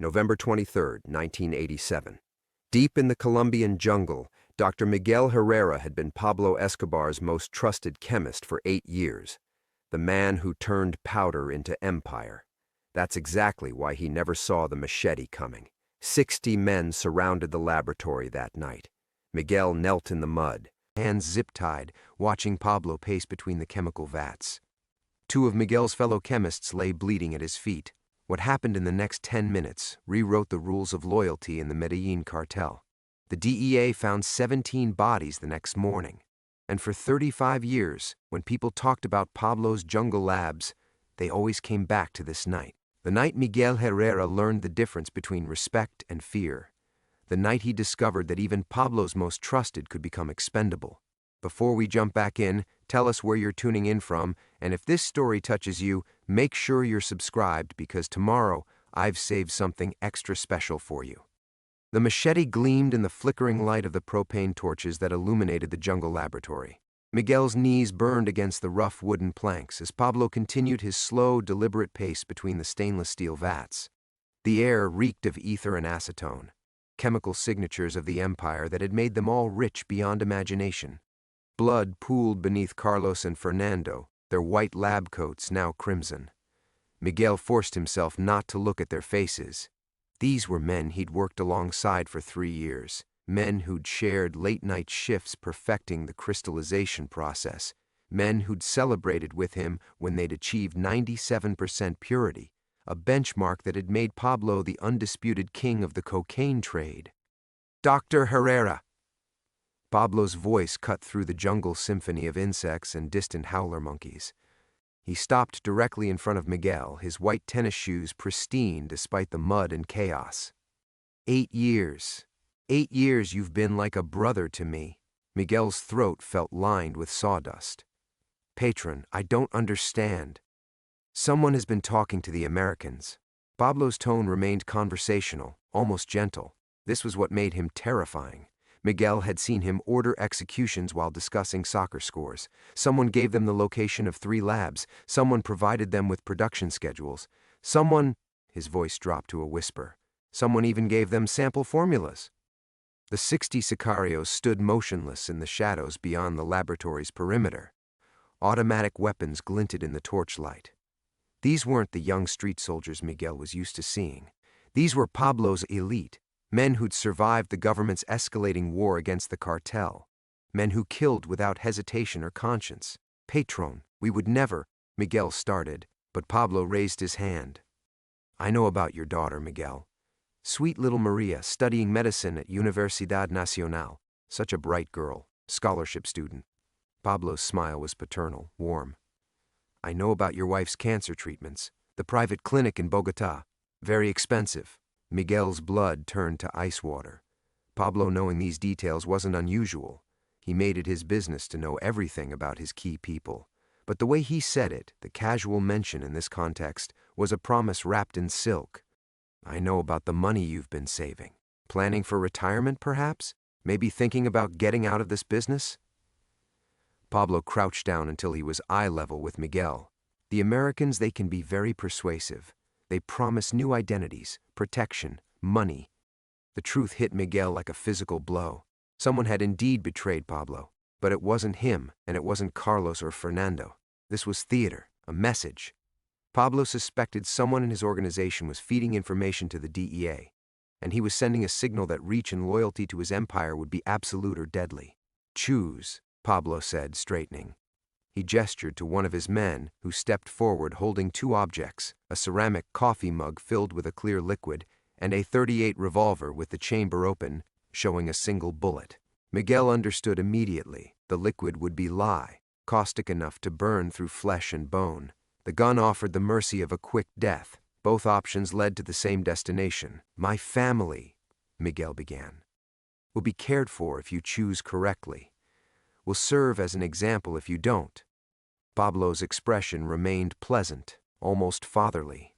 November 23, 1987. Deep in the Colombian jungle, Dr. Miguel Herrera had been Pablo Escobar's most trusted chemist for 8 years, the man who turned powder into empire. That's exactly why he never saw the machete coming. 60 men surrounded the laboratory that night. Miguel knelt in the mud, hands zip-tied, watching Pablo pace between the chemical vats. 2 of Miguel's fellow chemists lay bleeding at his feet. What happened in the next 10 minutes rewrote the rules of loyalty in the Medellin cartel. The DEA found 17 bodies the next morning. And for 35 years, when people talked about Pablo's jungle labs, they always came back to this night. The night Miguel Herrera learned the difference between respect and fear. The night he discovered that even Pablo's most trusted could become expendable. Before we jump back in, tell us where you're tuning in from, and if this story touches you, make sure you're subscribed because tomorrow I've saved something extra special for you. The machete gleamed in the flickering light of the propane torches that illuminated the jungle laboratory. Miguel's knees burned against the rough wooden planks as Pablo continued his slow, deliberate pace between the stainless steel vats. The air reeked of ether and acetone, chemical signatures of the empire that had made them all rich beyond imagination. Blood pooled beneath Carlos and Fernando, their white lab coats now crimson. Miguel forced himself not to look at their faces. These were men he'd worked alongside for 3 years, men who'd shared late-night shifts perfecting the crystallization process, men who'd celebrated with him when they'd achieved 97% purity, a benchmark that had made Pablo the undisputed king of the cocaine trade. "Dr. Herrera!" Pablo's voice cut through the jungle symphony of insects and distant howler monkeys. He stopped directly in front of Miguel, his white tennis shoes pristine despite the mud and chaos. 8 years. 8 years you've been like a brother to me." Miguel's throat felt lined with sawdust. "Patron, I don't understand." "Someone has been talking to the Americans." Pablo's tone remained conversational, almost gentle. This was what made him terrifying. Miguel had seen him order executions while discussing soccer scores. Someone gave them the location of 3 labs. Someone provided them with production schedules. Someone, his voice dropped to a whisper, someone even gave them sample formulas. The 60 sicarios stood motionless in the shadows beyond the laboratory's perimeter. Automatic weapons glinted in the torchlight. These weren't the young street soldiers Miguel was used to seeing. These were Pablo's elite. Men who'd survived the government's escalating war against the cartel. Men who killed without hesitation or conscience. "Patron, we would never," Miguel started, but Pablo raised his hand. "I know about your daughter, Miguel. Sweet little Maria, studying medicine at Universidad Nacional. Such a bright girl, scholarship student." Pablo's smile was paternal, warm. "I know about your wife's cancer treatments. The private clinic in Bogotá. Very expensive." Miguel's blood turned to ice water. Pablo knowing these details wasn't unusual. He made it his business to know everything about his key people. But the way he said it, the casual mention in this context, was a promise wrapped in silk. "I know about the money you've been saving. Planning for retirement, perhaps? Maybe thinking about getting out of this business?" Pablo crouched down until he was eye level with Miguel. The Americans, they can be very persuasive. They promise new identities, protection, money. The truth hit Miguel like a physical blow. Someone had indeed betrayed Pablo, but it wasn't him, and it wasn't Carlos or Fernando. This was theater, a message. Pablo suspected someone in his organization was feeding information to the DEA, and he was sending a signal that reach and loyalty to his empire would be absolute or deadly. "Choose," Pablo said, straightening. He gestured to one of his men, who stepped forward holding 2 objects, a ceramic coffee mug filled with a clear liquid, and a .38 revolver with the chamber open, showing a single bullet. Miguel understood immediately. The liquid would be lye, caustic enough to burn through flesh and bone. The gun offered the mercy of a quick death. Both options led to the same destination. "My family," Miguel began, "will be cared for if you choose correctly. Will serve as an example if you don't." Pablo's expression remained pleasant, almost fatherly.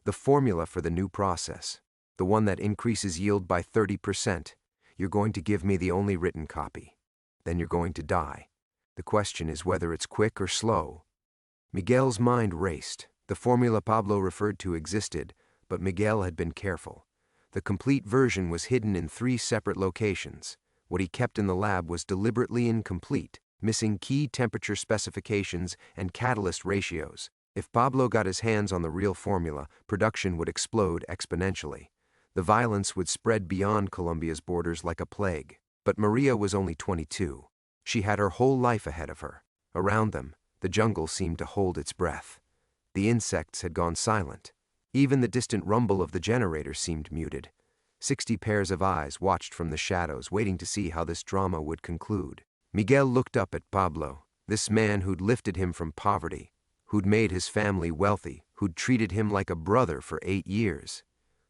"The formula for the new process, the one that increases yield by 30%, you're going to give me the only written copy. Then you're going to die. The question is whether it's quick or slow." Miguel's mind raced. The formula Pablo referred to existed. but Miguel had been careful. The complete version was hidden in 3 separate locations. What he kept in the lab was deliberately incomplete, missing key temperature specifications and catalyst ratios. If Pablo got his hands on the real formula, production would explode exponentially. The violence would spread beyond Colombia's borders like a plague. But Maria was only 22. She had her whole life ahead of her. Around them, the jungle seemed to hold its breath. The insects had gone silent. Even the distant rumble of the generator seemed muted. 60 pairs of eyes watched from the shadows, waiting to see how this drama would conclude. Miguel looked up at Pablo, this man who'd lifted him from poverty, who'd made his family wealthy, who'd treated him like a brother for 8 years.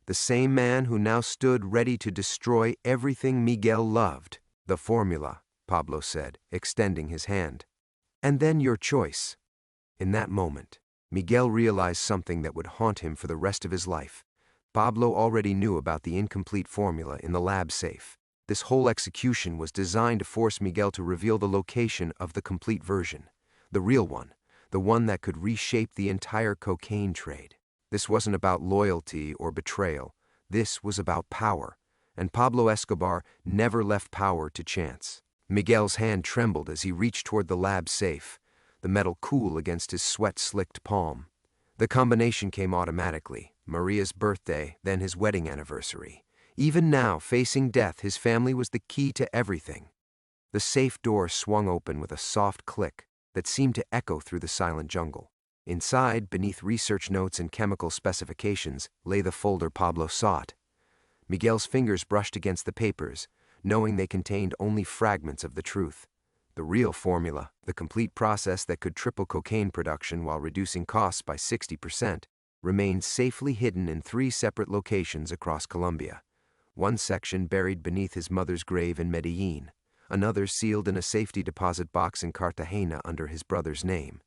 The same man who now stood ready to destroy everything Miguel loved. The formula, Pablo said, extending his hand. And then your choice. In that moment, Miguel realized something that would haunt him for the rest of his life. Pablo already knew about the incomplete formula in the lab safe. This whole execution was designed to force Miguel to reveal the location of the complete version. The real one, the one that could reshape the entire cocaine trade. This wasn't about loyalty or betrayal. This was about power. And Pablo Escobar never left power to chance. Miguel's hand trembled as he reached toward the lab safe, the metal cool against his sweat-slicked palm. The combination came automatically. Maria's birthday, then his wedding anniversary. Even now, facing death, his family was the key to everything. The safe door swung open with a soft click that seemed to echo through the silent jungle. Inside, beneath research notes and chemical specifications, lay the folder Pablo sought. Miguel's fingers brushed against the papers, knowing they contained only fragments of the truth. The real formula, the complete process that could triple cocaine production while reducing costs by 60%, remained safely hidden in 3 separate locations across Colombia. One section buried beneath his mother's grave in Medellin, another sealed in a safety deposit box in Cartagena under his brother's name.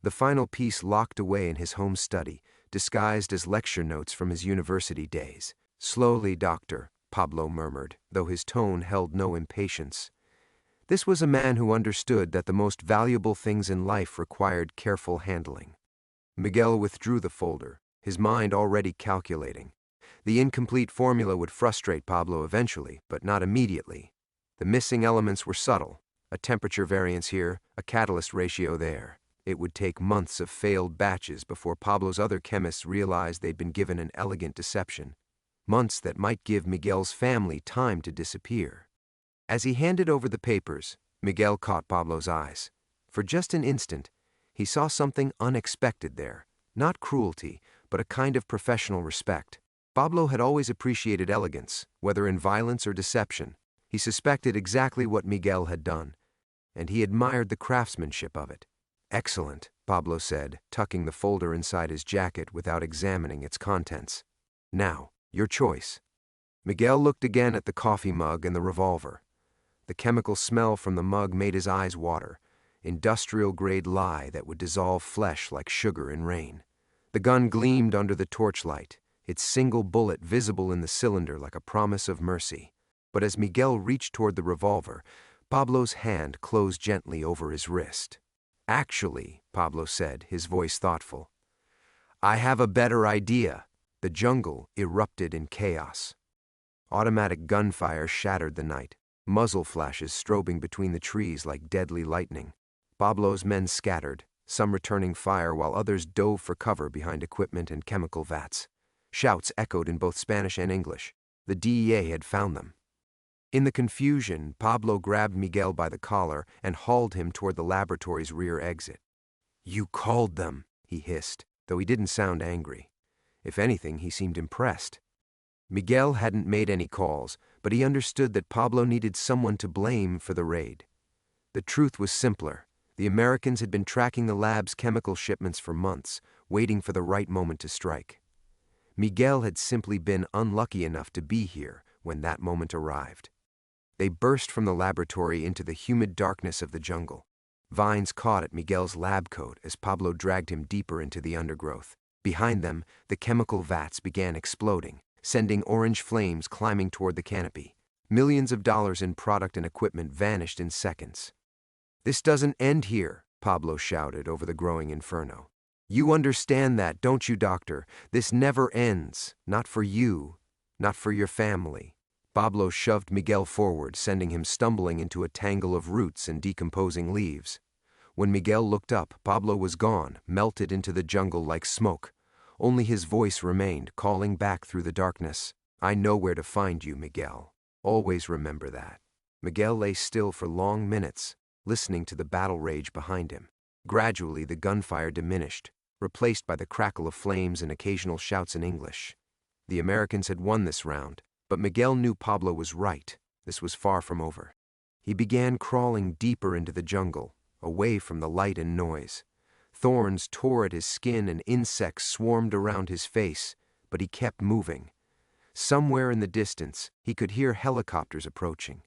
The final piece locked away in his home study, disguised as lecture notes from his university days. "Slowly, doctor," Pablo murmured, though his tone held no impatience. This was a man who understood that the most valuable things in life required careful handling. Miguel withdrew the folder, his mind already calculating. The incomplete formula would frustrate Pablo eventually, but not immediately. The missing elements were subtle, a temperature variance here, a catalyst ratio there. It would take months of failed batches before Pablo's other chemists realized they'd been given an elegant deception. Months that might give Miguel's family time to disappear. As he handed over the papers, Miguel caught Pablo's eyes. For just an instant, he saw something unexpected there. Not cruelty, but a kind of professional respect. Pablo had always appreciated elegance, whether in violence or deception. He suspected exactly what Miguel had done, and he admired the craftsmanship of it. "Excellent," Pablo said, tucking the folder inside his jacket without examining its contents. "Now, your choice." Miguel looked again at the coffee mug and the revolver. The chemical smell from the mug made his eyes water. Industrial-grade lye that would dissolve flesh like sugar in rain. The gun gleamed under the torchlight, its single bullet visible in the cylinder like a promise of mercy. But as Miguel reached toward the revolver, Pablo's hand closed gently over his wrist. "Actually," Pablo said, his voice thoughtful, "I have a better idea." The jungle erupted in chaos. Automatic gunfire shattered the night, muzzle flashes strobing between the trees like deadly lightning. Pablo's men scattered, some returning fire while others dove for cover behind equipment and chemical vats. Shouts echoed in both Spanish and English. The DEA had found them. In the confusion, Pablo grabbed Miguel by the collar and hauled him toward the laboratory's rear exit. "You called them," he hissed, though he didn't sound angry. If anything, he seemed impressed. Miguel hadn't made any calls, but he understood that Pablo needed someone to blame for the raid. The truth was simpler. The Americans had been tracking the lab's chemical shipments for months, waiting for the right moment to strike. Miguel had simply been unlucky enough to be here when that moment arrived. They burst from the laboratory into the humid darkness of the jungle. Vines caught at Miguel's lab coat as Pablo dragged him deeper into the undergrowth. Behind them, the chemical vats began exploding, sending orange flames climbing toward the canopy. Millions of dollars in product and equipment vanished in seconds. "This doesn't end here," Pablo shouted over the growing inferno. You understand that, don't you, doctor? This never ends. Not for you. Not for your family. Pablo shoved Miguel forward, sending him stumbling into a tangle of roots and decomposing leaves. When Miguel looked up, Pablo was gone, melted into the jungle like smoke. Only his voice remained, calling back through the darkness. I know where to find you, Miguel. Always remember that. Miguel lay still for long minutes, listening to the battle rage behind him. Gradually, the gunfire diminished, replaced by the crackle of flames and occasional shouts in English. The Americans had won this round, but Miguel knew Pablo was right. This was far from over. He began crawling deeper into the jungle, away from the light and noise. Thorns tore at his skin and insects swarmed around his face, but he kept moving. Somewhere in the distance, he could hear helicopters approaching.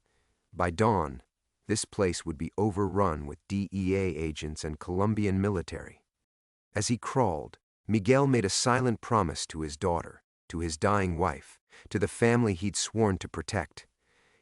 By dawn, this place would be overrun with DEA agents and Colombian military. As he crawled, Miguel made a silent promise to his daughter, to his dying wife, to the family he'd sworn to protect.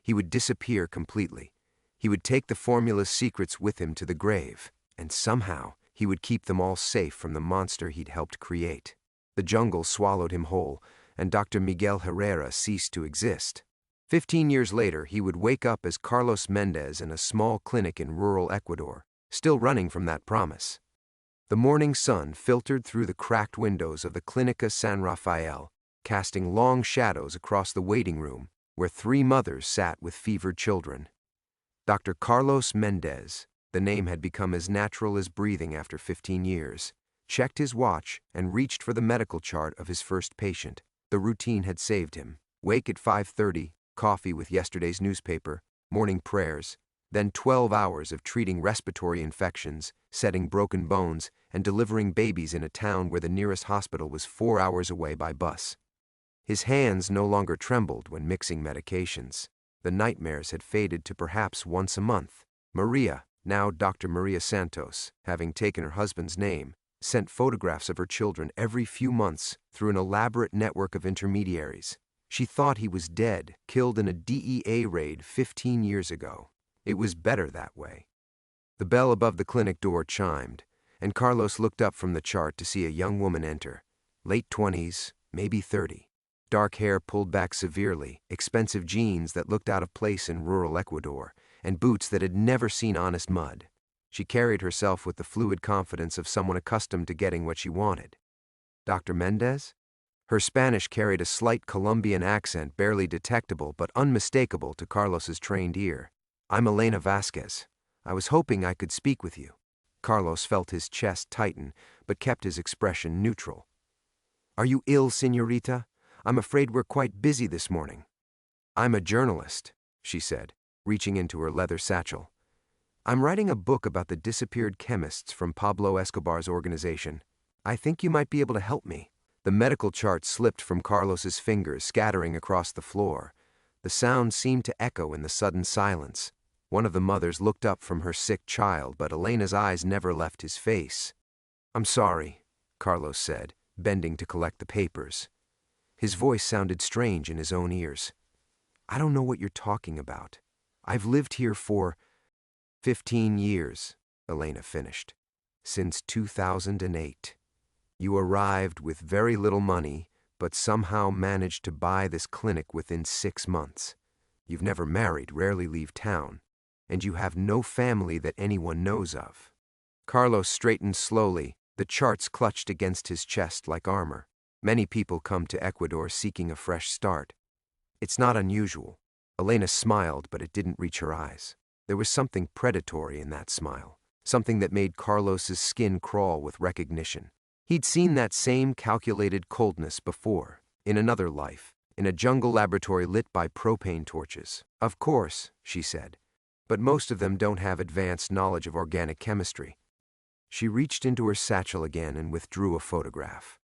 He would disappear completely. He would take the formula's secrets with him to the grave, and somehow he would keep them all safe from the monster he'd helped create. The jungle swallowed him whole, and Dr. Miguel Herrera ceased to exist. 15 years later, he would wake up as Carlos Mendez in a small clinic in rural Ecuador, still running from that promise. The morning sun filtered through the cracked windows of the Clínica San Rafael, casting long shadows across the waiting room, where 3 mothers sat with fevered children. Dr. Carlos Mendez, the name had become as natural as breathing after 15 years, checked his watch and reached for the medical chart of his first patient. The routine had saved him. Wake at 5:30, coffee with yesterday's newspaper, morning prayers, then 12 hours of treating respiratory infections, setting broken bones, and delivering babies in a town where the nearest hospital was 4 hours away by bus. His hands no longer trembled when mixing medications. The nightmares had faded to perhaps once a month. Maria, now Dr. Maria Santos, having taken her husband's name, sent photographs of her children every few months through an elaborate network of intermediaries. She thought he was dead, killed in a DEA raid 15 years ago. It was better that way. The bell above the clinic door chimed, and Carlos looked up from the chart to see a young woman enter. Late 20s, maybe 30. Dark hair pulled back severely, expensive jeans that looked out of place in rural Ecuador, and boots that had never seen honest mud. She carried herself with the fluid confidence of someone accustomed to getting what she wanted. Dr. Mendez? Her Spanish carried a slight Colombian accent barely detectable but unmistakable to Carlos's trained ear. I'm Elena Vasquez. I was hoping I could speak with you. Carlos felt his chest tighten, but kept his expression neutral. Are you ill, señorita? I'm afraid we're quite busy this morning. I'm a journalist, she said, reaching into her leather satchel. I'm writing a book about the disappeared chemists from Pablo Escobar's organization. I think you might be able to help me. The medical chart slipped from Carlos's fingers, scattering across the floor. The sound seemed to echo in the sudden silence. One of the mothers looked up from her sick child, but Elena's eyes never left his face. I'm sorry, Carlos said, bending to collect the papers. His voice sounded strange in his own ears. I don't know what you're talking about. I've lived here for 15 years, Elena finished. Since 2008. You arrived with very little money, but somehow managed to buy this clinic within 6 months. You've never married, rarely leave town, and you have no family that anyone knows of. Carlos straightened slowly, the charts clutched against his chest like armor. Many people come to Ecuador seeking a fresh start. It's not unusual. Elena smiled, but it didn't reach her eyes. There was something predatory in that smile, something that made Carlos's skin crawl with recognition. He'd seen that same calculated coldness before, in another life, in a jungle laboratory lit by propane torches. Of course, she said, but most of them don't have advanced knowledge of organic chemistry. She reached into her satchel again and withdrew a photograph.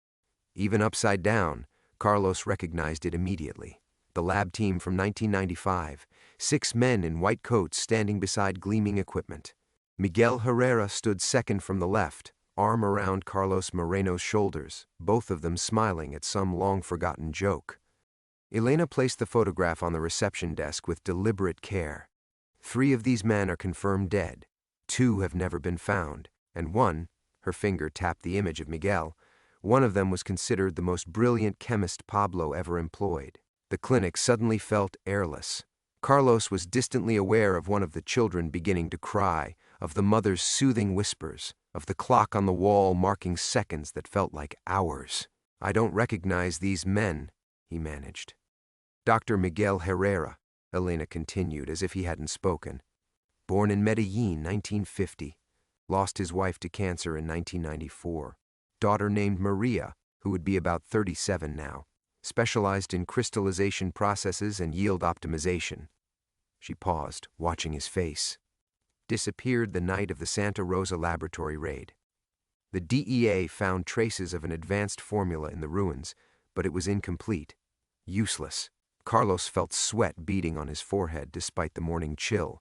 Even upside down, Carlos recognized it immediately. The lab team from 1995, 6 men in white coats standing beside gleaming equipment. Miguel Herrera stood second from the left, arm around Carlos Moreno's shoulders, both of them smiling at some long-forgotten joke. Elena placed the photograph on the reception desk with deliberate care. 3 of these men are confirmed dead, 2 have never been found, and 1, Her finger tapped the image of Miguel. One of them was considered the most brilliant chemist Pablo ever employed. The clinic suddenly felt airless. Carlos was distantly aware of one of the children beginning to cry, of the mother's soothing whispers, of the clock on the wall marking seconds that felt like hours. "I don't recognize these men," he managed. "Dr. Miguel Herrera," Elena continued as if he hadn't spoken. "Born in Medellin, 1950. Lost his wife to cancer in 1994. Daughter named Maria, who would be about 37 now. Specialized in crystallization processes and yield optimization." She paused, watching his face. "Disappeared the night of the Santa Rosa laboratory raid. The DEA found traces of an advanced formula in the ruins, but it was incomplete. Useless." Carlos felt sweat beading on his forehead despite the morning chill.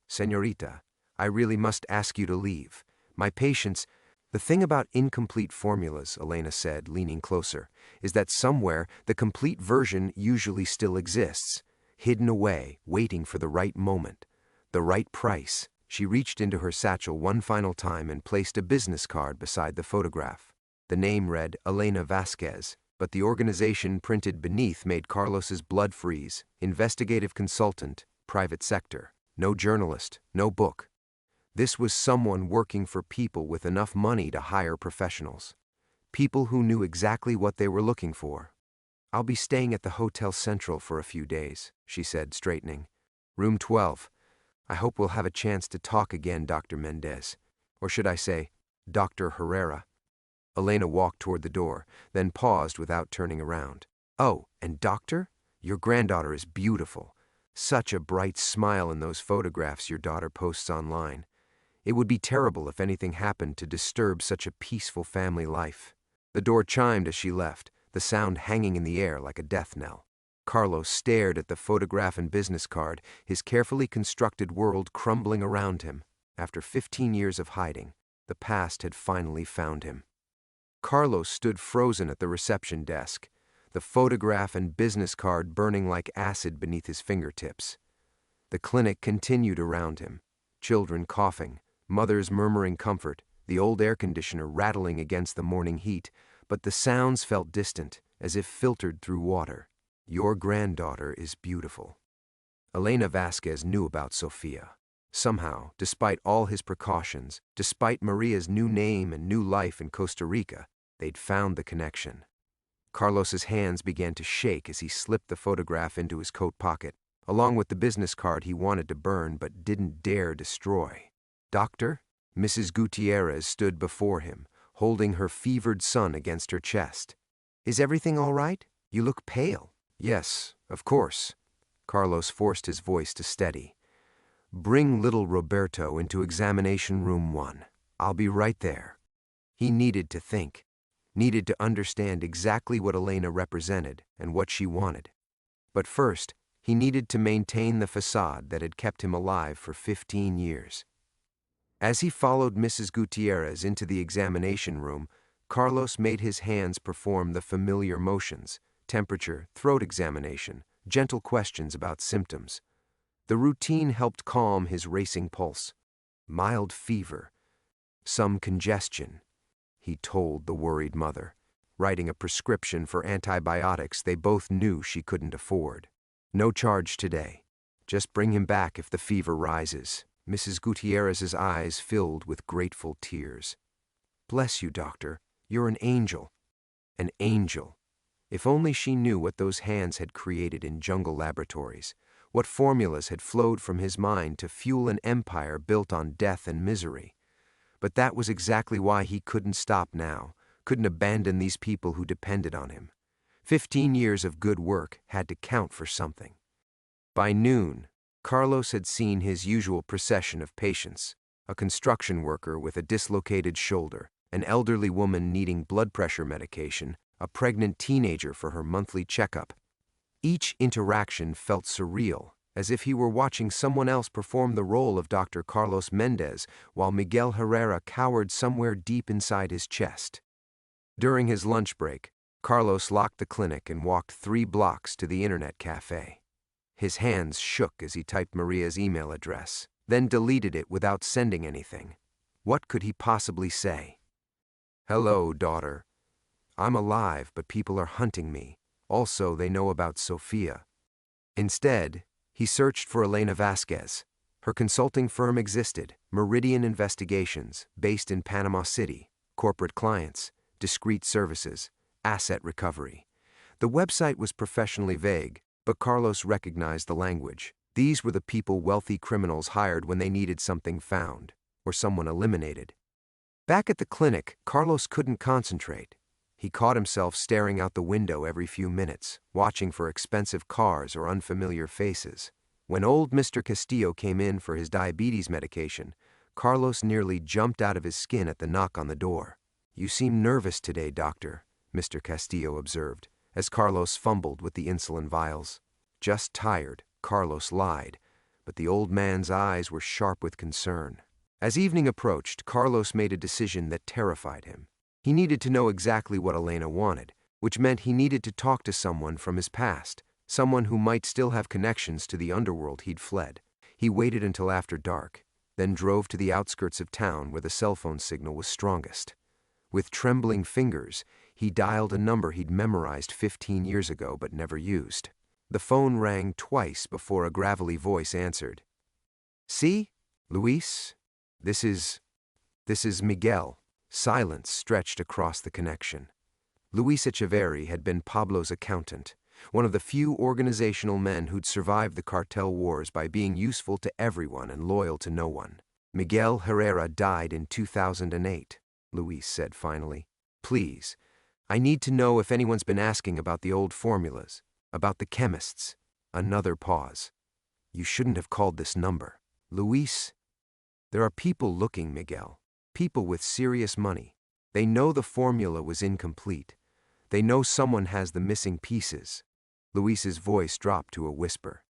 "Señorita, I really must ask you to leave. My patients—" "The thing about incomplete formulas," Elena said, leaning closer, "is that somewhere the complete version usually still exists, hidden away, waiting for the right moment, the right price." She reached into her satchel one final time and placed a business card beside the photograph. The name read Elena Vasquez, but the organization printed beneath made Carlos's blood freeze. Investigative consultant, private sector. No journalist, no book. This was someone working for people with enough money to hire professionals. People who knew exactly what they were looking for. "I'll be staying at the Hotel Central for a few days," she said, straightening. "Room 12. I hope we'll have a chance to talk again, Dr. Mendez. Or should I say, Dr. Herrera." Elena walked toward the door, then paused without turning around. "Oh, and doctor, your granddaughter is beautiful. Such a bright smile in those photographs your daughter posts online. It would be terrible if anything happened to disturb such a peaceful family life." The door chimed as she left, the sound hanging in the air like a death knell. Carlos stared at the photograph and business card, his carefully constructed world crumbling around him. After 15 years of hiding, the past had finally found him. Carlos stood frozen at the reception desk, the photograph and business card burning like acid beneath his fingertips. The clinic continued around him, children coughing, mothers murmuring comfort, the old air conditioner rattling against the morning heat, but the sounds felt distant, as if filtered through water. "Your granddaughter is beautiful." Elena Vasquez knew about Sofia. Somehow, despite all his precautions, despite Maria's new name and new life in Costa Rica, they'd found the connection. Carlos's hands began to shake as he slipped the photograph into his coat pocket, along with the business card he wanted to burn but didn't dare destroy. "Doctor?" Mrs. Gutierrez stood before him, holding her fevered son against her chest. "Is everything all right? You look pale." "Yes, of course." Carlos forced his voice to steady. "Bring little Roberto into examination room 1. I'll be right there." He needed to think, needed to understand exactly what Elena represented and what she wanted. But first, he needed to maintain the facade that had kept him alive for 15 years. As he followed Mrs. Gutierrez into the examination room, Carlos made his hands perform the familiar motions: temperature, throat examination, gentle questions about symptoms. The routine helped calm his racing pulse. Mild fever, some congestion, he told the worried mother, writing a prescription for antibiotics they both knew she couldn't afford. "No charge today. Just bring him back if the fever rises." Mrs. Gutierrez's eyes filled with grateful tears. "Bless you, doctor. You're an angel." An angel. If only she knew what those hands had created in jungle laboratories, what formulas had flowed from his mind to fuel an empire built on death and misery. But that was exactly why he couldn't stop now, couldn't abandon these people who depended on him. 15 years of good work had to count for something. By noon, Carlos had seen his usual procession of patients: a construction worker with a dislocated shoulder, an elderly woman needing blood pressure medication, a pregnant teenager for her monthly checkup. Each interaction felt surreal, as if he were watching someone else perform the role of Dr. Carlos Mendez while Miguel Herrera cowered somewhere deep inside his chest. During his lunch break, Carlos locked the clinic and walked 3 blocks to the internet cafe. His hands shook as he typed Maria's email address, then deleted it without sending anything. What could he possibly say? Hello, daughter. I'm alive, but people are hunting me. Also, they know about Sofia. Instead, he searched for Elena Vasquez. Her consulting firm existed, Meridian Investigations, based in Panama City, corporate clients, discreet services, asset recovery. The website was professionally vague, but Carlos recognized the language. These were the people wealthy criminals hired when they needed something found, or someone eliminated. Back at the clinic, Carlos couldn't concentrate. He caught himself staring out the window every few minutes, watching for expensive cars or unfamiliar faces. When old Mr. Castillo came in for his diabetes medication, Carlos nearly jumped out of his skin at the knock on the door. "You seem nervous today, doctor," Mr. Castillo observed, as Carlos fumbled with the insulin vials. "Just tired," Carlos lied, but the old man's eyes were sharp with concern. As evening approached, Carlos made a decision that terrified him. He needed to know exactly what Elena wanted, which meant he needed to talk to someone from his past, someone who might still have connections to the underworld he'd fled. He waited until after dark, then drove to the outskirts of town where the cell phone signal was strongest. With trembling fingers, he dialed a number he'd memorized 15 years ago but never used. The phone rang twice before a gravelly voice answered. "See, Luis? This is Miguel." Silence stretched across the connection. Luis Echeverri had been Pablo's accountant, one of the few organizational men who'd survived the cartel wars by being useful to everyone and loyal to no one. "Miguel Herrera died in 2008, Luis said finally. "Please, I need to know if anyone's been asking about the old formulas, about the chemists." Another pause. "You shouldn't have called this number." "Luis, there are people looking, Miguel. People with serious money. They know the formula was incomplete. They know someone has the missing pieces." Luis's voice dropped to a whisper.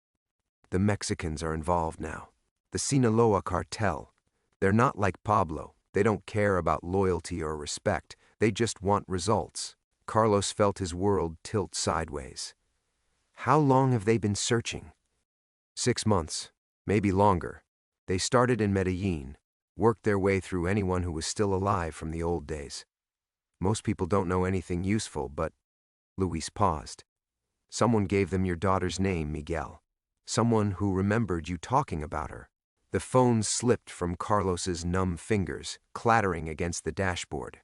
"The Mexicans are involved now. The Sinaloa cartel. They're not like Pablo. They don't care about loyalty or respect. They just want results." Carlos felt his world tilt sideways. "How long have they been searching?" 6 months, maybe longer. They started in Medellin, worked their way through anyone who was still alive from the old days. Most people don't know anything useful, but..." Luis paused. "Someone gave them your daughter's name, Miguel. Someone who remembered you talking about her." The phone slipped from Carlos's numb fingers, clattering against the dashboard.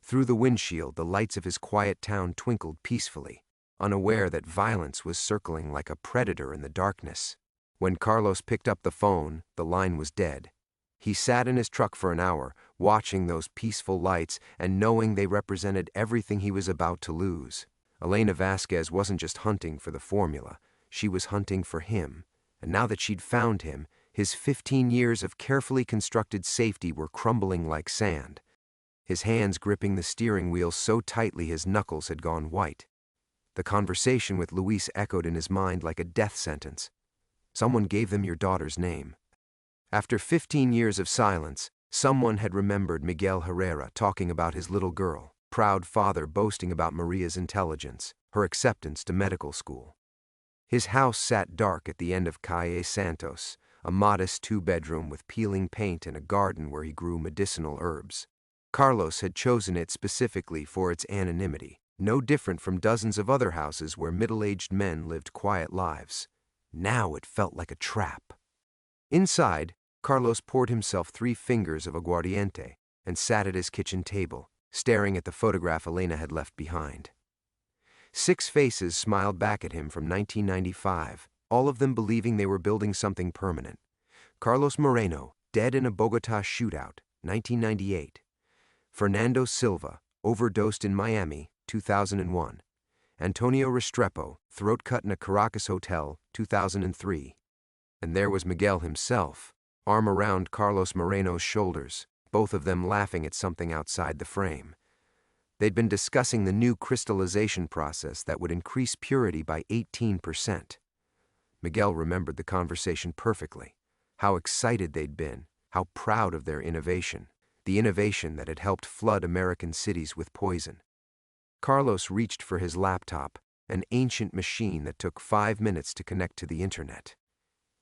Through the windshield, the lights of his quiet town twinkled peacefully, unaware that violence was circling like a predator in the darkness. When Carlos picked up the phone, the line was dead. He sat in his truck for an hour, watching those peaceful lights and knowing they represented everything he was about to lose. Elena Vasquez wasn't just hunting for the formula. She was hunting for him. And now that she'd found him, his 15 years of carefully constructed safety were crumbling like sand. His hands gripping the steering wheel so tightly his knuckles had gone white. The conversation with Luis echoed in his mind like a death sentence. "Someone gave them your daughter's name." After 15 years of silence, someone had remembered Miguel Herrera talking about his little girl, proud father boasting about Maria's intelligence, her acceptance to medical school. His house sat dark at the end of Calle Santos, a modest 2-bedroom with peeling paint and a garden where he grew medicinal herbs. Carlos had chosen it specifically for its anonymity, no different from dozens of other houses where middle-aged men lived quiet lives. Now it felt like a trap. Inside, Carlos poured himself 3 fingers of aguardiente and sat at his kitchen table, staring at the photograph Elena had left behind. 6 faces smiled back at him from 1995, all of them believing they were building something permanent. Carlos Moreno, dead in a Bogotá shootout, 1998. Fernando Silva, overdosed in Miami, 2001. Antonio Restrepo, throat cut in a Caracas hotel, 2003. And there was Miguel himself, arm around Carlos Moreno's shoulders, both of them laughing at something outside the frame. They'd been discussing the new crystallization process that would increase purity by 18%. Miguel remembered the conversation perfectly. How excited they'd been, how proud of their innovation, the innovation that had helped flood American cities with poison. Carlos reached for his laptop, an ancient machine that took 5 minutes to connect to the internet.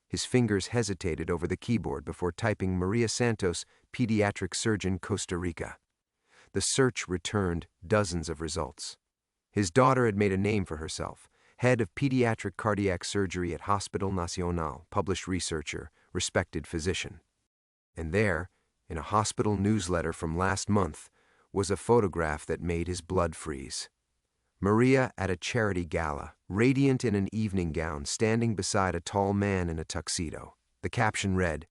His fingers hesitated over the keyboard before typing Maria Santos, pediatric surgeon, Costa Rica. The search returned dozens of results. His daughter had made a name for herself, head of pediatric cardiac surgery at Hospital Nacional, published researcher, respected physician. And there, in a hospital newsletter from last month, was a photograph that made his blood freeze. Maria at a charity gala, radiant in an evening gown, standing beside a tall man in a tuxedo. The caption read,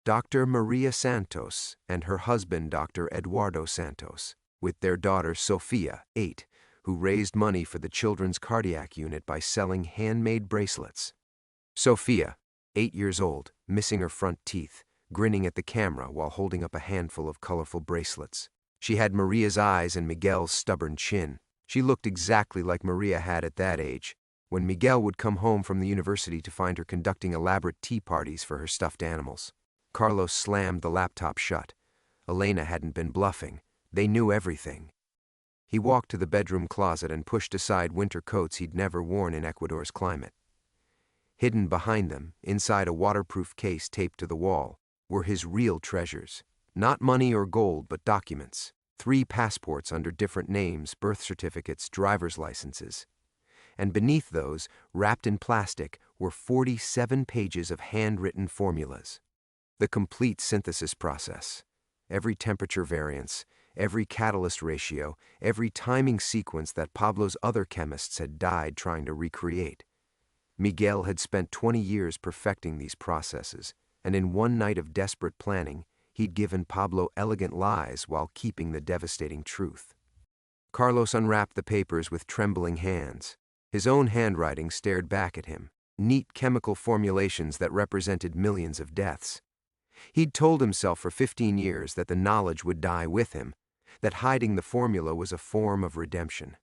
Dr. Maria Santos and her husband Dr. Eduardo Santos, with their daughter Sofia, 8, who raised money for the children's cardiac unit by selling handmade bracelets. Sofia, 8 years old, missing her front teeth, grinning at the camera while holding up a handful of colorful bracelets. She had Maria's eyes and Miguel's stubborn chin. She looked exactly like Maria had at that age, when Miguel would come home from the university to find her conducting elaborate tea parties for her stuffed animals. Carlos slammed the laptop shut. Elena hadn't been bluffing. They knew everything. He walked to the bedroom closet and pushed aside winter coats he'd never worn in Ecuador's climate. Hidden behind them, inside a waterproof case taped to the wall, were his real treasures. Not money or gold, but documents. 3 passports under different names, birth certificates, driver's licenses. And beneath those, wrapped in plastic, were 47 pages of handwritten formulas. The complete synthesis process. Every temperature variance, every catalyst ratio, every timing sequence that Pablo's other chemists had died trying to recreate. Miguel had spent 20 years perfecting these processes, and in one night of desperate planning, he'd given Pablo elegant lies while keeping the devastating truth. Carlos unwrapped the papers with trembling hands. His own handwriting stared back at him, neat chemical formulations that represented millions of deaths. He'd told himself for 15 years that the knowledge would die with him, that hiding the formula was a form of redemption.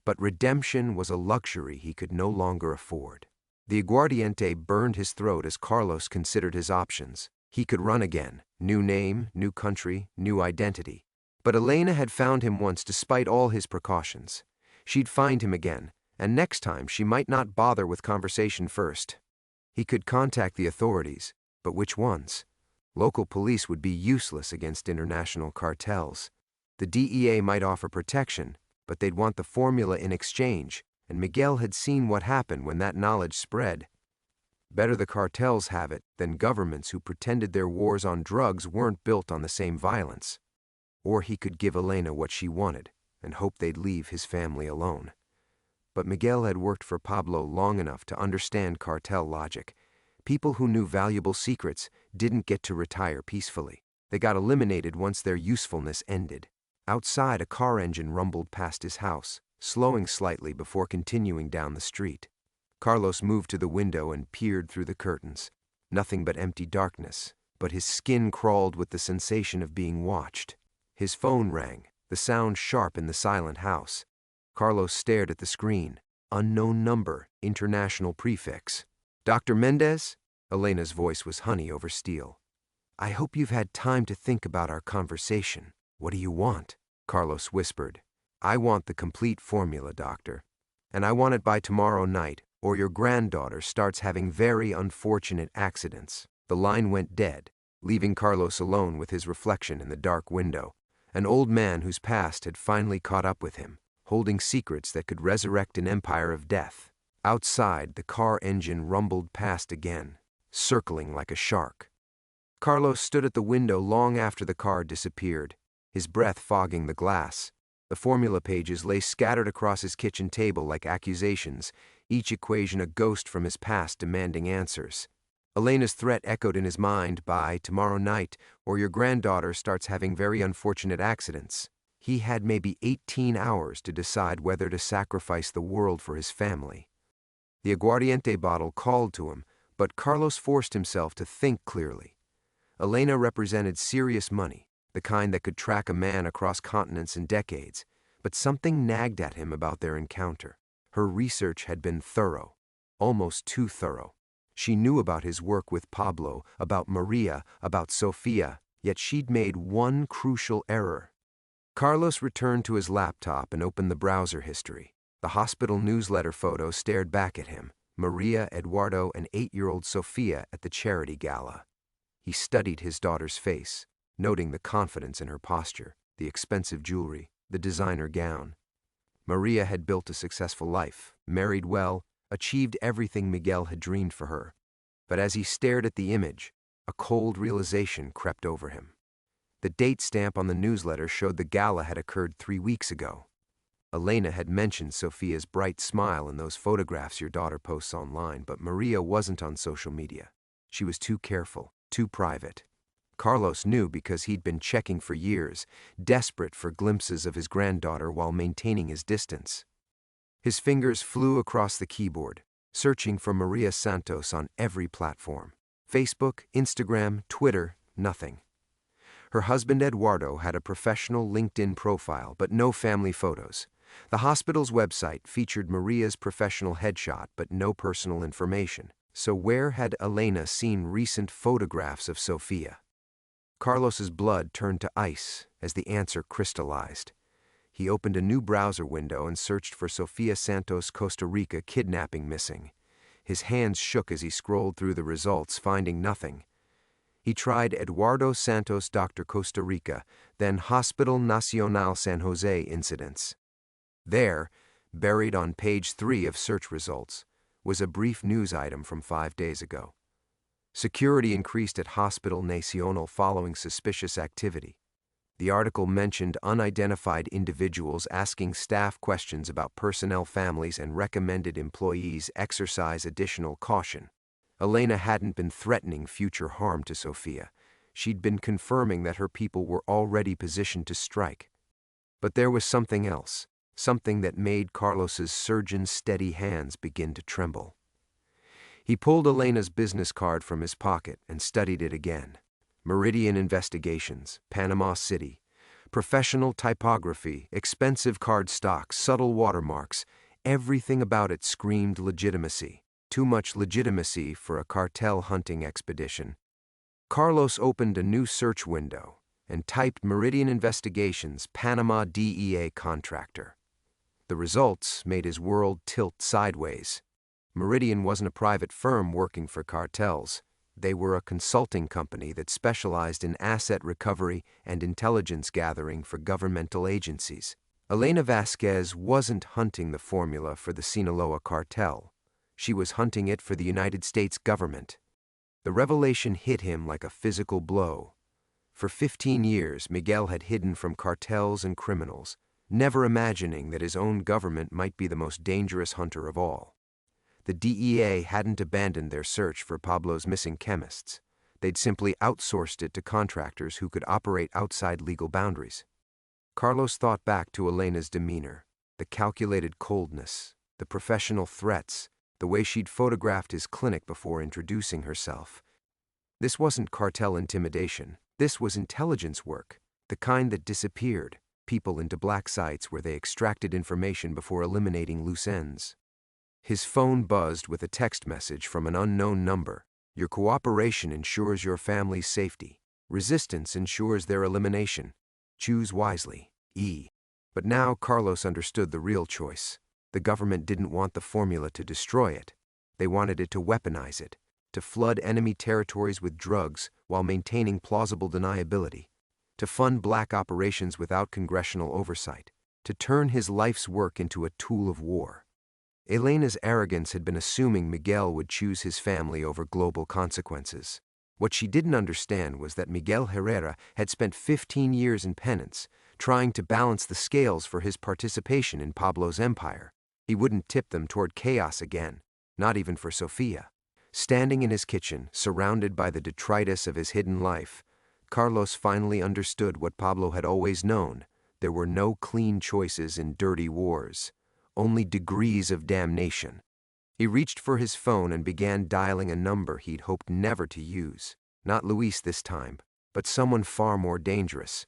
But redemption was a luxury he could no longer afford. The aguardiente burned his throat as Carlos considered his options. He could run again, new name, new country, new identity. But Elena had found him once despite all his precautions. She'd find him again, and next time she might not bother with conversation first. He could contact the authorities, but which ones? Local police would be useless against international cartels. The DEA might offer protection, but they'd want the formula in exchange, and Miguel had seen what happened when that knowledge spread. Better the cartels have it than governments who pretended their wars on drugs weren't built on the same violence. Or he could give Elena what she wanted and hope they'd leave his family alone. But Miguel had worked for Pablo long enough to understand cartel logic. People who knew valuable secrets didn't get to retire peacefully. They got eliminated once their usefulness ended. Outside, a car engine rumbled past his house, slowing slightly before continuing down the street. Carlos moved to the window and peered through the curtains. Nothing but empty darkness, but his skin crawled with the sensation of being watched. His phone rang, the sound sharp in the silent house. Carlos stared at the screen. Unknown number, international prefix. Dr. Mendez? Elena's voice was honey over steel. I hope you've had time to think about our conversation. What do you want? Carlos whispered. I want the complete formula, doctor. And I want it by tomorrow night, or your granddaughter starts having very unfortunate accidents. The line went dead, leaving Carlos alone with his reflection in the dark window, an old man whose past had finally caught up with him, holding secrets that could resurrect an empire of death. Outside, the car engine rumbled past again, circling like a shark. Carlos stood at the window long after the car disappeared, his breath fogging the glass. The formula pages lay scattered across his kitchen table like accusations, each equation a ghost from his past demanding answers. Elena's threat echoed in his mind by tomorrow night, or your granddaughter starts having very unfortunate accidents. He had maybe 18 hours to decide whether to sacrifice the world for his family. The aguardiente bottle called to him, but Carlos forced himself to think clearly. Elena represented serious money, the kind that could track a man across continents in decades, but something nagged at him about their encounter. Her research had been thorough, almost too thorough. She knew about his work with Pablo, about Maria, about Sofia, yet she'd made one crucial error. Carlos returned to his laptop and opened the browser history. The hospital newsletter photo stared back at him, Maria, Eduardo, and 8-year-old Sofia at the charity gala. He studied his daughter's face, noting the confidence in her posture, the expensive jewelry, the designer gown. Maria had built a successful life, married well, achieved everything Miguel had dreamed for her. But as he stared at the image, a cold realization crept over him. The date stamp on the newsletter showed the gala had occurred 3 weeks ago. Elena had mentioned Sofia's bright smile in those photographs your daughter posts online, but Maria wasn't on social media. She was too careful, too private. Carlos knew because he'd been checking for years, desperate for glimpses of his granddaughter while maintaining his distance. His fingers flew across the keyboard, searching for Maria Santos on every platform. Facebook, Instagram, Twitter, nothing. Her husband Eduardo had a professional LinkedIn profile, but no family photos. The hospital's website featured Maria's professional headshot, but no personal information. So where had Elena seen recent photographs of Sofia? Carlos's blood turned to ice as the answer crystallized. He opened a new browser window and searched for Sofia Santos Costa Rica kidnapping missing. His hands shook as he scrolled through the results, finding nothing. He tried Eduardo Santos Dr. Costa Rica, then Hospital Nacional San Jose incidents. There, buried on page 3 of search results, was a brief news item from 5 days ago. Security increased at Hospital Nacional following suspicious activity. The article mentioned unidentified individuals asking staff questions about personnel families and recommended employees exercise additional caution. Elena hadn't been threatening future harm to Sofia. She'd been confirming that her people were already positioned to strike. But there was something else, something that made Carlos's surgeon's steady hands begin to tremble. He pulled Elena's business card from his pocket and studied it again. Meridian Investigations, Panama City. Professional typography, expensive card stock, subtle watermarks. Everything about it screamed legitimacy. Too much legitimacy for a cartel hunting expedition. Carlos opened a new search window and typed Meridian Investigations, Panama DEA contractor. The results made his world tilt sideways. Meridian wasn't a private firm working for cartels. They were a consulting company that specialized in asset recovery and intelligence gathering for governmental agencies. Elena Vasquez wasn't hunting the formula for the Sinaloa cartel. She was hunting it for the United States government. The revelation hit him like a physical blow. For 15 years, Miguel had hidden from cartels and criminals, never imagining that his own government might be the most dangerous hunter of all. The DEA hadn't abandoned their search for Pablo's missing chemists. They'd simply outsourced it to contractors who could operate outside legal boundaries. Carlos thought back to Elena's demeanor, the calculated coldness, the professional threats, the way she'd photographed his clinic before introducing herself. This wasn't cartel intimidation. This was intelligence work, the kind that disappeared people into black sites where they extracted information before eliminating loose ends. His phone buzzed with a text message from an unknown number. Your cooperation ensures your family's safety. Resistance ensures their elimination. Choose wisely. E. But now Carlos understood the real choice. The government didn't want the formula to destroy it. They wanted it to weaponize it, to flood enemy territories with drugs while maintaining plausible deniability, to fund black operations without congressional oversight, to turn his life's work into a tool of war. Elena's arrogance had been assuming Miguel would choose his family over global consequences. What she didn't understand was that Miguel Herrera had spent 15 years in penance, trying to balance the scales for his participation in Pablo's empire. He wouldn't tip them toward chaos again, not even for Sofia. Standing in his kitchen, surrounded by the detritus of his hidden life, Carlos finally understood what Pablo had always known. There were no clean choices in dirty wars, only degrees of damnation. He reached for his phone and began dialing a number he'd hoped never to use. Not Luis this time, but someone far more dangerous.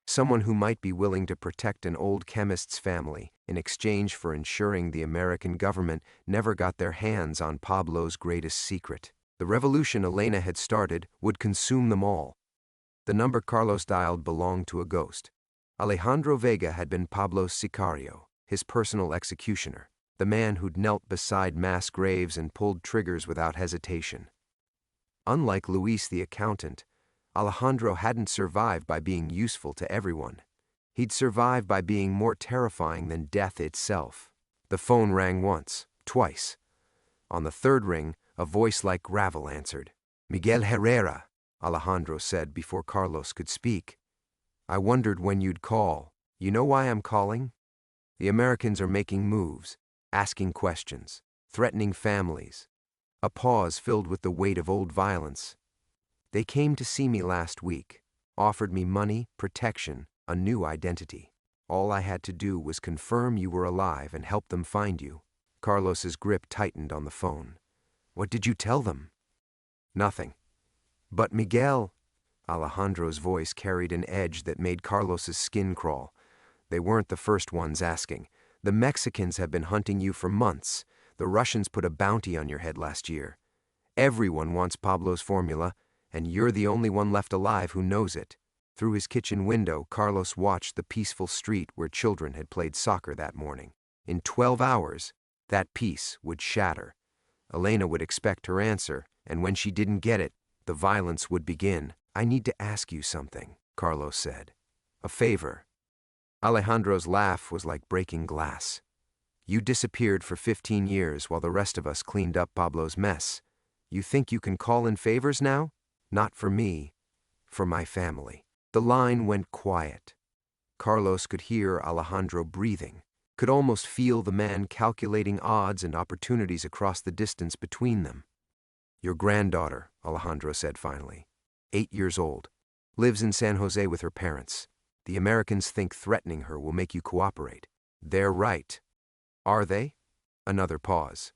Someone who might be willing to protect an old chemist's family in exchange for ensuring the American government never got their hands on Pablo's greatest secret. The revolution Elena had started would consume them all. The number Carlos dialed belonged to a ghost. Alejandro Vega had been Pablo's sicario, his personal executioner, the man who'd knelt beside mass graves and pulled triggers without hesitation. Unlike Luis the accountant, Alejandro hadn't survived by being useful to everyone. He'd survive by being more terrifying than death itself. The phone rang once, twice. On the third ring, a voice like gravel answered. "Miguel Herrera," Alejandro said before Carlos could speak. "I wondered when you'd call. You know why I'm calling? The Americans are making moves, asking questions, threatening families." A pause filled with the weight of old violence. "They came to see me last week, offered me money, protection, a new identity. All I had to do was confirm you were alive and help them find you." Carlos's grip tightened on the phone. "What did you tell them?" "Nothing. But Miguel," Alejandro's voice carried an edge that made Carlos's skin crawl. "They weren't the first ones asking. The Mexicans have been hunting you for months. The Russians put a bounty on your head last year. Everyone wants Pablo's formula, and you're the only one left alive who knows it." Through his kitchen window, Carlos watched the peaceful street where children had played soccer that morning. In 12 hours, that peace would shatter. Elena would expect her answer, and when she didn't get it, the violence would begin. "I need to ask you something," Carlos said. "A favor." Alejandro's laugh was like breaking glass. "You disappeared for 15 years while the rest of us cleaned up Pablo's mess. You think you can call in favors now? Not for me, for my family." The line went quiet. Carlos could hear Alejandro breathing, could almost feel the man calculating odds and opportunities across the distance between them. "Your granddaughter," Alejandro said finally, 8 years old, lives in San Jose with her parents. The Americans think threatening her will make you cooperate. They're right. Are they? Another pause.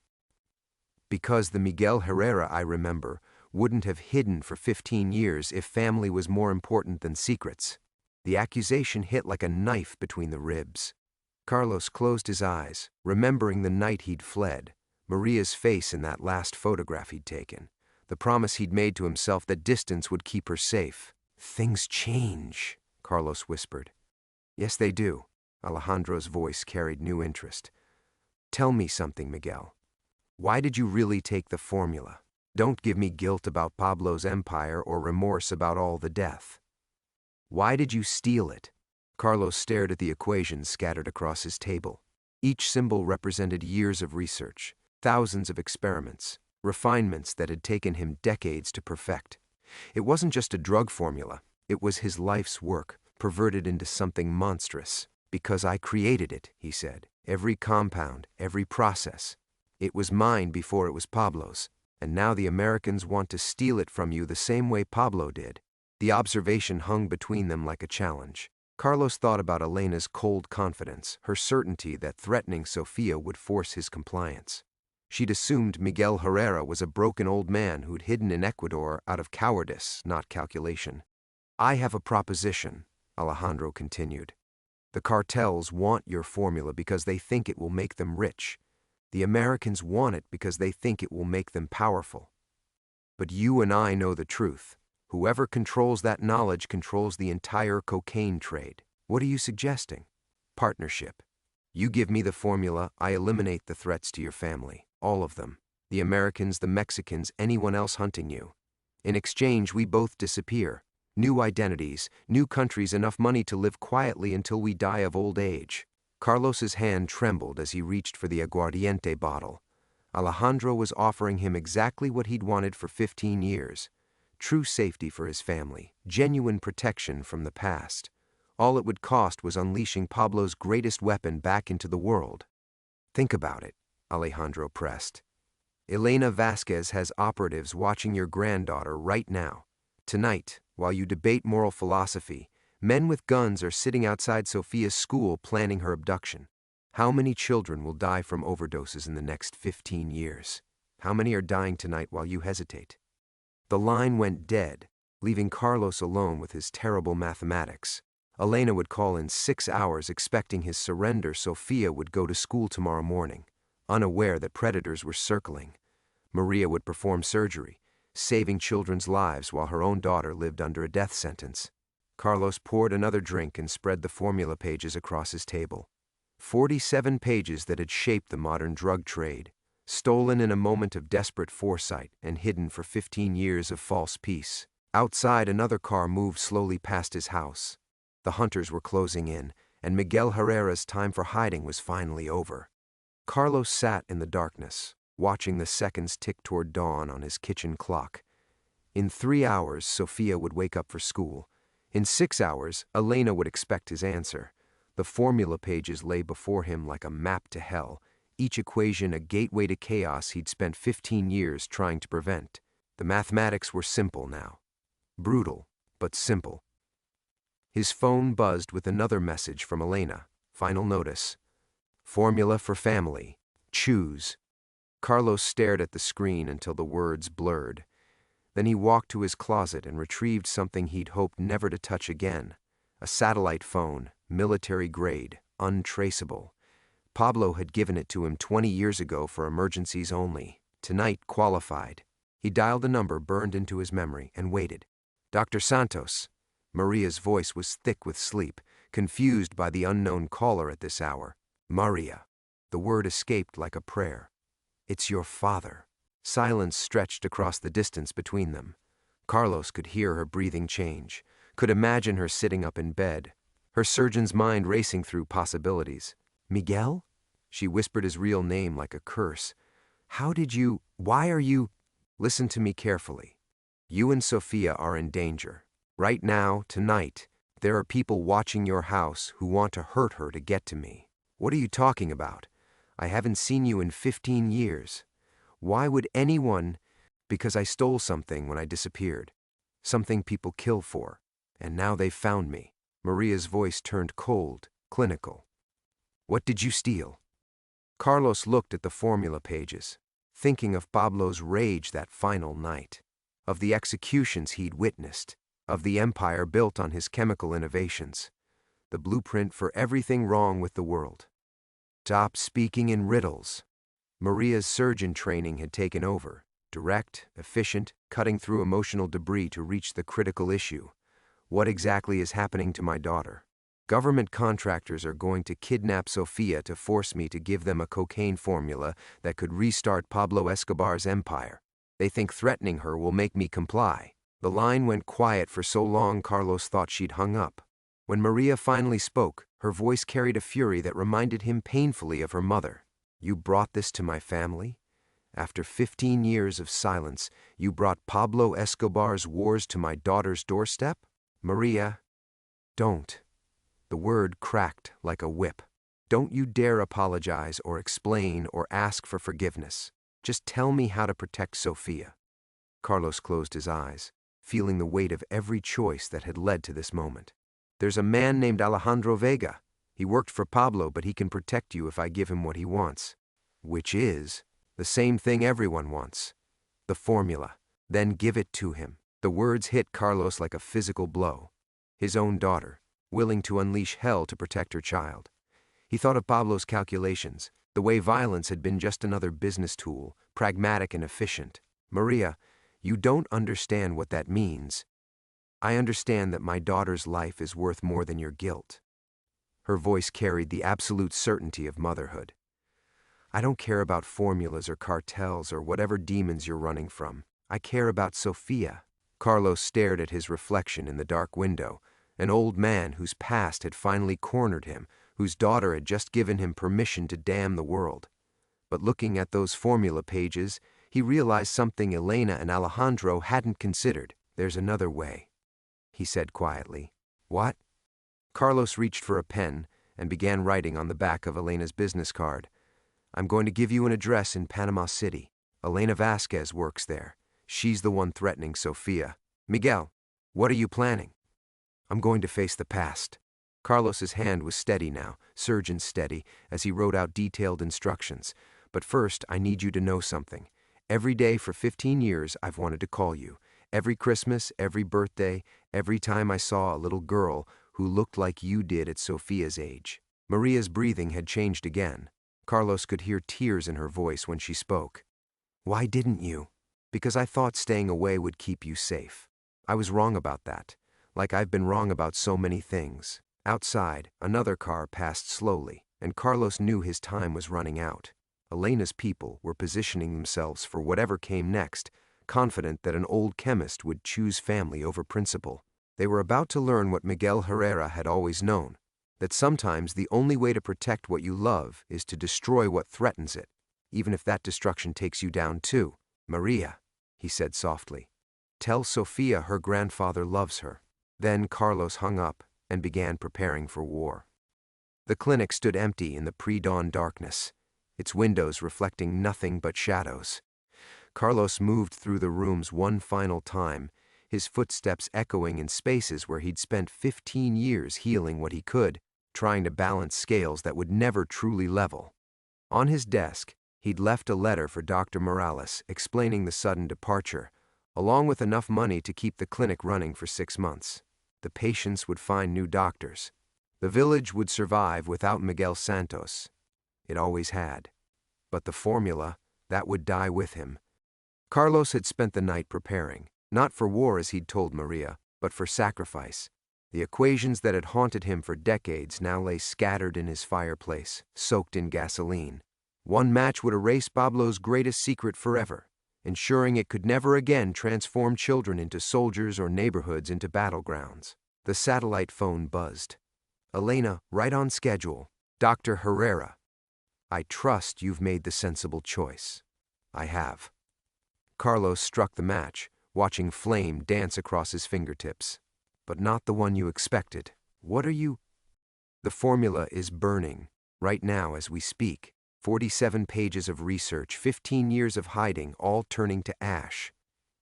"Because the Miguel Herrera I remember wouldn't have hidden for 15 years if family was more important than secrets." The accusation hit like a knife between the ribs. Carlos closed his eyes, remembering the night he'd fled, Maria's face in that last photograph he'd taken, the promise he'd made to himself that distance would keep her safe. "Things change," Carlos whispered. "Yes, they do." Alejandro's voice carried new interest. "Tell me something, Miguel. Why did you really take the formula? Don't give me guilt about Pablo's empire or remorse about all the death. Why did you steal it?" Carlos stared at the equations scattered across his table. Each symbol represented years of research, thousands of experiments, refinements that had taken him decades to perfect. It wasn't just a drug formula. It was his life's work, perverted into something monstrous. "Because I created it," he said. "Every compound, every process. It was mine before it was Pablo's. And now the Americans want to steal it from you the same way Pablo did." The observation hung between them like a challenge. Carlos thought about Elena's cold confidence, her certainty that threatening Sofia would force his compliance. She'd assumed Miguel Herrera was a broken old man who'd hidden in Ecuador out of cowardice, not calculation. "I have a proposition," Alejandro continued. "The cartels want your formula because they think it will make them rich. The Americans want it because they think it will make them powerful. But you and I know the truth. Whoever controls that knowledge controls the entire cocaine trade. What are you suggesting? Partnership. You give me the formula, I eliminate the threats to your family. All of them. The Americans, the Mexicans, anyone else hunting you. In exchange, we both disappear. New identities, new countries, enough money to live quietly until we die of old age." Carlos's hand trembled as he reached for the aguardiente bottle. Alejandro was offering him exactly what he'd wanted for 15 years. True safety for his family, genuine protection from the past. All it would cost was unleashing Pablo's greatest weapon back into the world. "Think about it," Alejandro pressed. "Elena Vasquez has operatives watching your granddaughter right now. Tonight, while you debate moral philosophy, men with guns are sitting outside Sofia's school planning her abduction. How many children will die from overdoses in the next 15 years? How many are dying tonight while you hesitate?" The line went dead, leaving Carlos alone with his terrible mathematics. Elena would call in 6 hours expecting his surrender. Sofia would go to school tomorrow morning, unaware that predators were circling. Maria would perform surgery, saving children's lives while her own daughter lived under a death sentence. Carlos poured another drink and spread the formula pages across his table. 47 pages that had shaped the modern drug trade, stolen in a moment of desperate foresight and hidden for 15 years of false peace. Outside, another car moved slowly past his house. The hunters were closing in, and Miguel Herrera's time for hiding was finally over. Carlos sat in the darkness, watching the seconds tick toward dawn on his kitchen clock. In 3 hours, Sofia would wake up for school. In 6 hours, Elena would expect his answer. The formula pages lay before him like a map to hell, each equation a gateway to chaos he'd spent 15 years trying to prevent. The mathematics were simple now. Brutal, but simple. His phone buzzed with another message from Elena. Final notice. Formula for family. Choose. Carlos stared at the screen until the words blurred. Then he walked to his closet and retrieved something he'd hoped never to touch again. A satellite phone, military grade, untraceable. Pablo had given it to him 20 years ago for emergencies only. Tonight qualified. He dialed a number burned into his memory and waited. Dr. Santos. Maria's voice was thick with sleep, confused by the unknown caller at this hour. Maria. The word escaped like a prayer. It's your father. Silence stretched across the distance between them. Carlos could hear her breathing change, could imagine her sitting up in bed, her surgeon's mind racing through possibilities. Miguel? She whispered his real name like a curse. Why are you? Listen to me carefully. You and Sofia are in danger. Right now, tonight, there are people watching your house who want to hurt her to get to me. What are you talking about? I haven't seen you in 15 years. Why would anyone? Because I stole something when I disappeared. Something people kill for. And now they've found me. Maria's voice turned cold, clinical. What did you steal? Carlos looked at the formula pages, thinking of Pablo's rage that final night, of the executions he'd witnessed, of the empire built on his chemical innovations, the blueprint for everything wrong with the world. Stop speaking in riddles. Maria's surgeon training had taken over, direct, efficient, cutting through emotional debris to reach the critical issue. What exactly is happening to my daughter? Government contractors are going to kidnap Sofia to force me to give them a cocaine formula that could restart Pablo Escobar's empire. They think threatening her will make me comply. The line went quiet for so long Carlos thought she'd hung up. When Maria finally spoke, her voice carried a fury that reminded him painfully of her mother. You brought this to my family? After 15 years of silence, you brought Pablo Escobar's wars to my daughter's doorstep? Maria, don't. The word cracked like a whip. Don't you dare apologize or explain or ask for forgiveness. Just tell me how to protect Sofia. Carlos closed his eyes, feeling the weight of every choice that had led to this moment. There's a man named Alejandro Vega. He worked for Pablo, but he can protect you if I give him what he wants. Which is the same thing everyone wants. The formula. Then give it to him. The words hit Carlos like a physical blow. His own daughter, willing to unleash hell to protect her child. He thought of Pablo's calculations, the way violence had been just another business tool, pragmatic and efficient. Maria, you don't understand what that means. I understand that my daughter's life is worth more than your guilt. Her voice carried the absolute certainty of motherhood. I don't care about formulas or cartels or whatever demons you're running from. I care about Sofia. Carlos stared at his reflection in the dark window, an old man whose past had finally cornered him, whose daughter had just given him permission to damn the world. But looking at those formula pages, he realized something Elena and Alejandro hadn't considered. There's another way, he said quietly. What? Carlos reached for a pen and began writing on the back of Elena's business card. I'm going to give you an address in Panama City. Elena Vasquez works there. She's the one threatening Sofia. Miguel, what are you planning? I'm going to face the past. Carlos's hand was steady now, surgeon steady, as he wrote out detailed instructions. But first, I need you to know something. Every day for 15 years, I've wanted to call you. Every Christmas, every birthday, every time I saw a little girl who looked like you did at Sofia's age. Maria's breathing had changed again. Carlos could hear tears in her voice when she spoke. Why didn't you? Because I thought staying away would keep you safe. I was wrong about that, like I've been wrong about so many things. Outside, another car passed slowly, and Carlos knew his time was running out. Elena's people were positioning themselves for whatever came next, confident that an old chemist would choose family over principle. They were about to learn what Miguel Herrera had always known, that sometimes the only way to protect what you love is to destroy what threatens it, even if that destruction takes you down too. Maria, he said softly, tell Sofia her grandfather loves her. Then Carlos hung up and began preparing for war. The clinic stood empty in the pre-dawn darkness, its windows reflecting nothing but shadows. Carlos moved through the rooms one final time, his footsteps echoing in spaces where he'd spent 15 years healing what he could, trying to balance scales that would never truly level. On his desk, he'd left a letter for Dr. Morales explaining the sudden departure, along with enough money to keep the clinic running for 6 months. The patients would find new doctors. The village would survive without Miguel Santos. It always had. But the formula, that would die with him. Carlos had spent the night preparing, not for war as he'd told Maria, but for sacrifice. The equations that had haunted him for decades now lay scattered in his fireplace, soaked in gasoline. One match would erase Pablo's greatest secret forever, ensuring it could never again transform children into soldiers or neighborhoods into battlegrounds. The satellite phone buzzed. Elena, right on schedule. Dr. Herrera. I trust you've made the sensible choice. I have. Carlos struck the match, watching flame dance across his fingertips. But not the one you expected. What are you? The formula is burning, right now as we speak. 47 pages of research, 15 years of hiding, all turning to ash.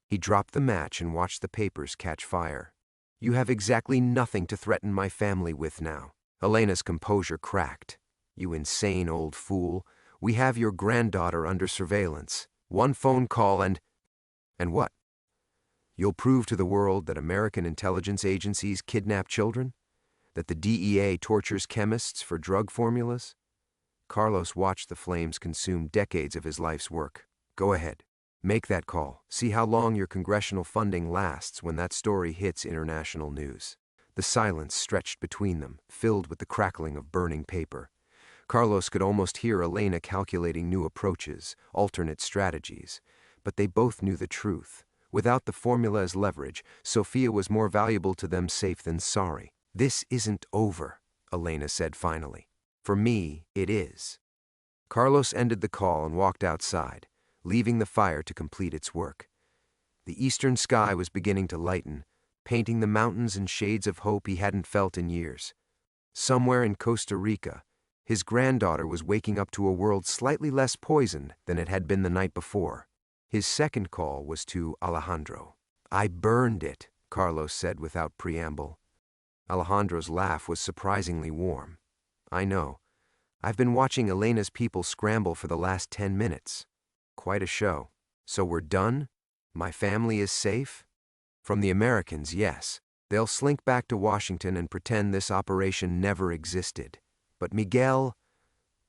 He dropped the match and watched the papers catch fire. You have exactly nothing to threaten my family with now. Elena's composure cracked. You insane old fool. We have your granddaughter under surveillance. One phone call and what? You'll prove to the world that American intelligence agencies kidnap children? That the DEA tortures chemists for drug formulas? Carlos watched the flames consume decades of his life's work. Go ahead. Make that call. See how long your congressional funding lasts when that story hits international news. The silence stretched between them, filled with the crackling of burning paper. Carlos could almost hear Elena calculating new approaches, alternate strategies. But they both knew the truth. Without the formula as leverage, Sofia was more valuable to them safe than sorry. This isn't over, Elena said finally. For me, it is. Carlos ended the call and walked outside, leaving the fire to complete its work. The eastern sky was beginning to lighten, painting the mountains in shades of hope he hadn't felt in years. Somewhere in Costa Rica, his granddaughter was waking up to a world slightly less poisoned than it had been the night before. His second call was to Alejandro. I burned it, Carlos said without preamble. Alejandro's laugh was surprisingly warm. I know. I've been watching Elena's people scramble for the last 10 minutes. Quite a show. So we're done? My family is safe? From the Americans, yes. They'll slink back to Washington and pretend this operation never existed. But Miguel...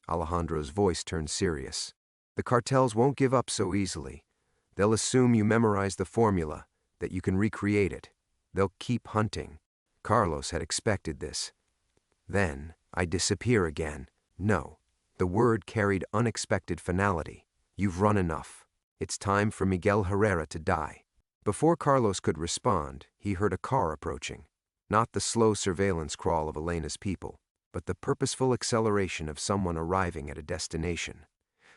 Alejandro's voice turned serious. The cartels won't give up so easily. They'll assume you memorize the formula, that you can recreate it. They'll keep hunting. Carlos had expected this. Then, I disappear again. No. The word carried unexpected finality. You've run enough. It's time for Miguel Herrera to die. Before Carlos could respond, he heard a car approaching. Not the slow surveillance crawl of Elena's people, but the purposeful acceleration of someone arriving at a destination.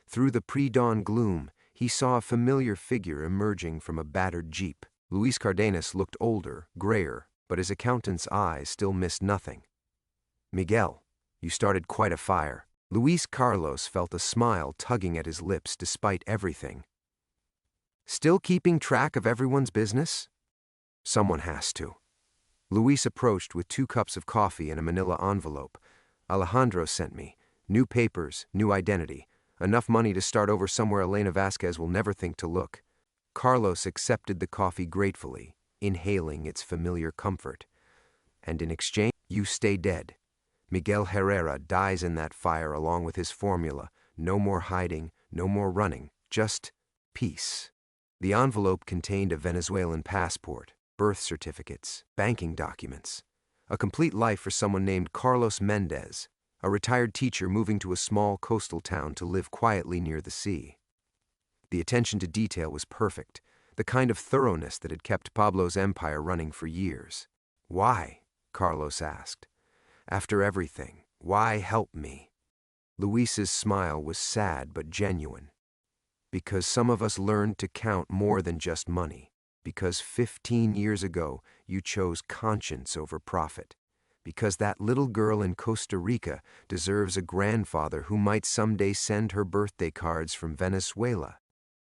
Through the pre-dawn gloom, he saw a familiar figure emerging from a battered jeep. Luis Cardenas looked older, grayer, but his accountant's eyes still missed nothing. Miguel, you started quite a fire. Luis Carlos felt a smile tugging at his lips despite everything. Still keeping track of everyone's business? Someone has to. Luis approached with 2 cups of coffee and a manila envelope. Alejandro sent me. New papers, new identity. Enough money to start over somewhere Elena Vasquez will never think to look. Carlos accepted the coffee gratefully, inhaling its familiar comfort. And in exchange, you stay dead. Miguel Herrera dies in that fire along with his formula. No more hiding, no more running, just peace. The envelope contained a Venezuelan passport, birth certificates, banking documents. A complete life for someone named Carlos Mendez, a retired teacher moving to a small coastal town to live quietly near the sea. The attention to detail was perfect, the kind of thoroughness that had kept Pablo's empire running for years. "Why?" Carlos asked. "After everything, why help me?" Luis's smile was sad but genuine. "Because some of us learned to count more than just money. Because 15 years ago you chose conscience over profit. Because that little girl in Costa Rica deserves a grandfather who might someday send her birthday cards from Venezuela."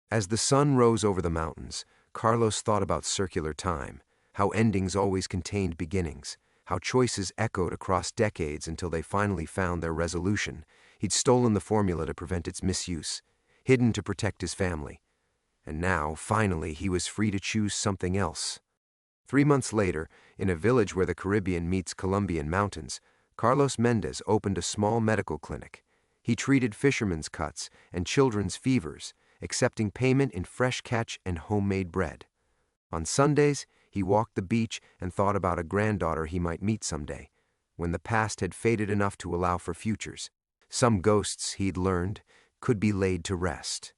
As the sun rose over the mountains, Carlos thought about circular time, how endings always contained beginnings, how choices echoed across decades until they finally found their resolution. He'd stolen the formula to prevent its misuse, hidden to protect his family. And now, finally, he was free to choose something else. 3 months later, in a village where the Caribbean meets Colombian mountains, Carlos Mendez opened a small medical clinic. He treated fishermen's cuts and children's fevers, accepting payment in fresh catch and homemade bread. On Sundays, he walked the beach and thought about a granddaughter he might meet someday, when the past had faded enough to allow for futures. Some ghosts, he'd learned, could be laid to rest.